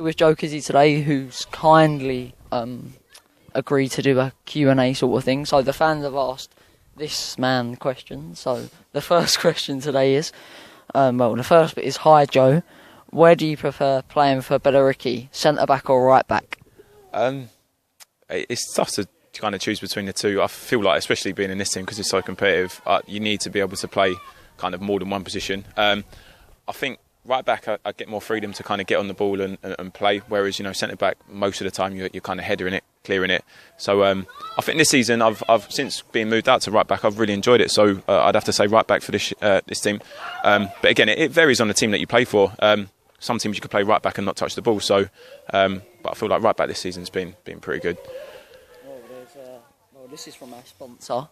with Joe Kizzi today, who's kindly agreed to do a Q&A sort of thing. So the fans have asked this man questions. So the first question today is, the first bit is, hi Joe, where do you prefer playing for Billericay, centre-back or right-back? It's tough to kind of choose between the two. I feel like, especially being in this team, because it's so competitive, you need to be able to play kind of more than one position. I think right back, I get more freedom to kind of get on the ball and play, whereas, you know, centre back, most of the time you're kind of headering it, clearing it. So I think this season, I've since being moved out to right back, I've really enjoyed it. So I'd have to say right back for this team. But again, it varies on the team that you play for. Some teams you could play right back and not touch the ball. So, but I feel like right back this season's been pretty good. This is from our sponsor,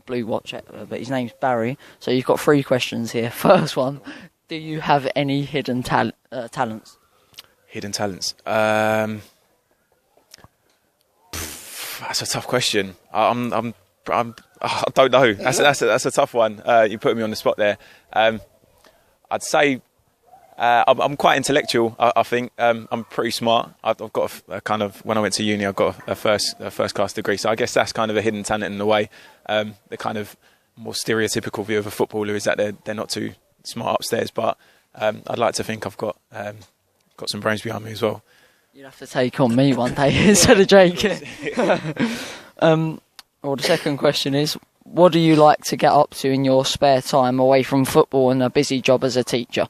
Blue Watch, but his name's Barry. So you've got 3 questions here. First one, do you have any hidden talents? Hidden talents? That's a tough question. I don't know. That's a tough one. You put me on the spot there. I'd say I'm quite intellectual. I think I'm pretty smart. I've got a kind of, when I went to uni, I've got a first class degree. So I guess that's kind of a hidden talent in a way. The kind of more stereotypical view of a footballer is that they're not too smart upstairs, but I'd like to think I've got some brains behind me as well. You'd have to take on me one day instead of Jake. Well, the second question is, what do you like to get up to in your spare time away from football and a busy job as a teacher?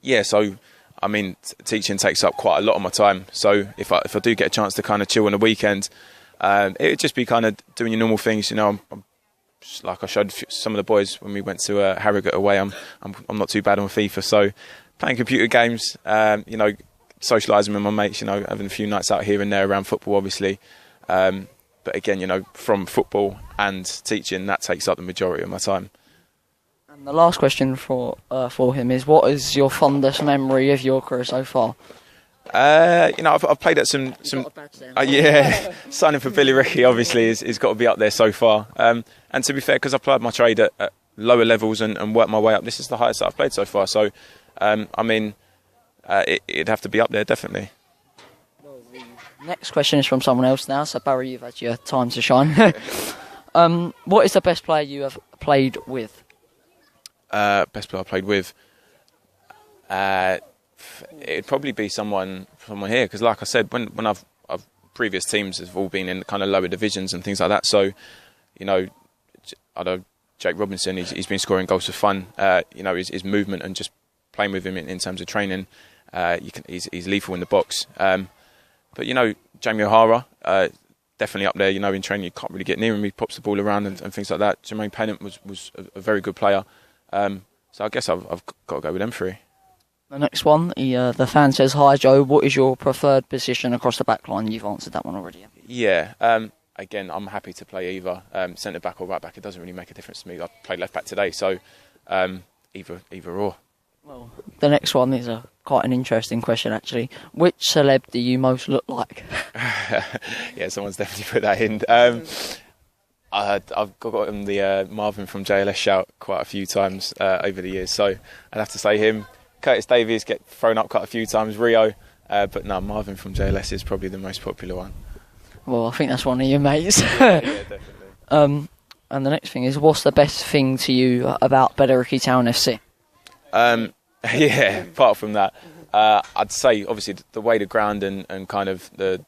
Yeah, so I mean, teaching takes up quite a lot of my time. So if I do get a chance to kind of chill on the weekend, it would just be kind of doing your normal things. You know, I'm like I showed some of the boys when we went to Harrogate away. I'm not too bad on FIFA, so playing computer games. You know, socialising with my mates. You know, having a few nights out here and there around football, obviously. But again, you know, from football and teaching, that takes up the majority of my time. And the last question for him is, what is your fondest memory of your career so far? You know, I've played at some yeah, signing for Billericay obviously is got to be up there so far. And to be fair, because I've played my trade at lower levels and worked my way up, this is the highest that I've played so far. So, I mean, it'd have to be up there, definitely. Well, the next question is from someone else now. So Barry, you've had your time to shine. What is the best player you have played with? Best player I played with, it'd probably be someone here, because like I said, when I've previous teams have all been in kind of lower divisions and things like that. So, you know, I know Jake Robinson, he's been scoring goals for fun. You know, his movement and just playing with him in terms of training, he's lethal in the box. But you know, Jamie O'Hara, definitely up there. You know, in training you can't really get near him. He pops the ball around and things like that. Jermaine Pennant was a very good player. So I guess I've got to go with them 3. The next one, the fan says, hi Joe, what is your preferred position across the back line? You've answered that one already. Yeah, again, I'm happy to play either centre back or right back. It doesn't really make a difference to me. I played left back today, so either or. Well, the next one is quite an interesting question actually. Which celeb do you most look like? Yeah, someone's definitely put that in. I've got him the Marvin from JLS shout quite a few times over the years, so I'd have to say him. Curtis Davies get thrown up quite a few times, Rio, but no, Marvin from JLS is probably the most popular one. Well, I think that's one of your mates. Yeah, definitely. And the next thing is, what's the best thing to you about Billericay Town FC? Yeah, apart from that, I'd say obviously the way the ground and kind of the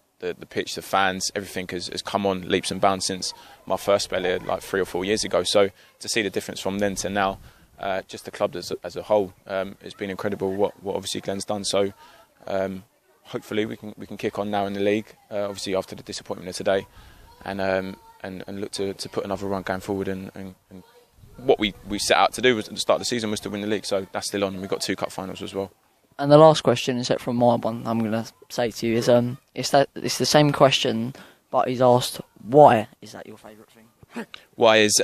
pitch, the fans, everything has come on leaps and bounds since my first spell here, like 3 or 4 years ago. So to see the difference from then to now, just the club as a whole, has been incredible. What obviously Glenn's done. So hopefully we can kick on now in the league. Obviously after the disappointment of today, and look to put another run going forward. And what we set out to do was at the start of the season was to win the league. So that's still on. And we've got 2 cup finals as well. And the last question, except from my one, I'm going to say to you is, it's the same question, but he's asked, why is that your favourite thing? Why is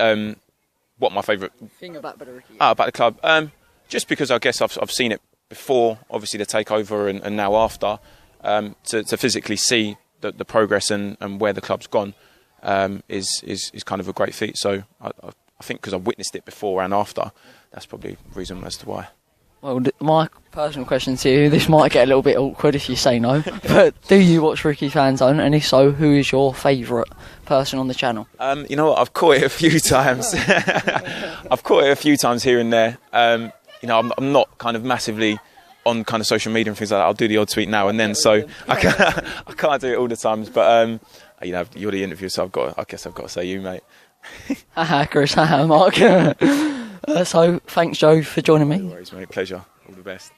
what my favourite thing about Billericay? About the club? Just because I guess I've seen it before, obviously the takeover and now after, to physically see the progress and where the club's gone is kind of a great feat. So I think because I've witnessed it before and after, that's probably the reason as to why. Well, my personal question to you, this might get a little bit awkward if you say no, but do you watch Rookie Fan Zone? And if so, who is your favourite person on the channel? You know what, I've caught it a few times. I've caught it a few times here and there. You know, I'm not kind of massively on kind of social media and things like that. I'll do the odd tweet now and then, so I can't do it all the times. But you know, you're the interviewer, so I guess I've got to say you, mate. Haha, Chris. Haha, Mark. So thanks, Joe, for joining me. No worries, mate. Pleasure. All the best.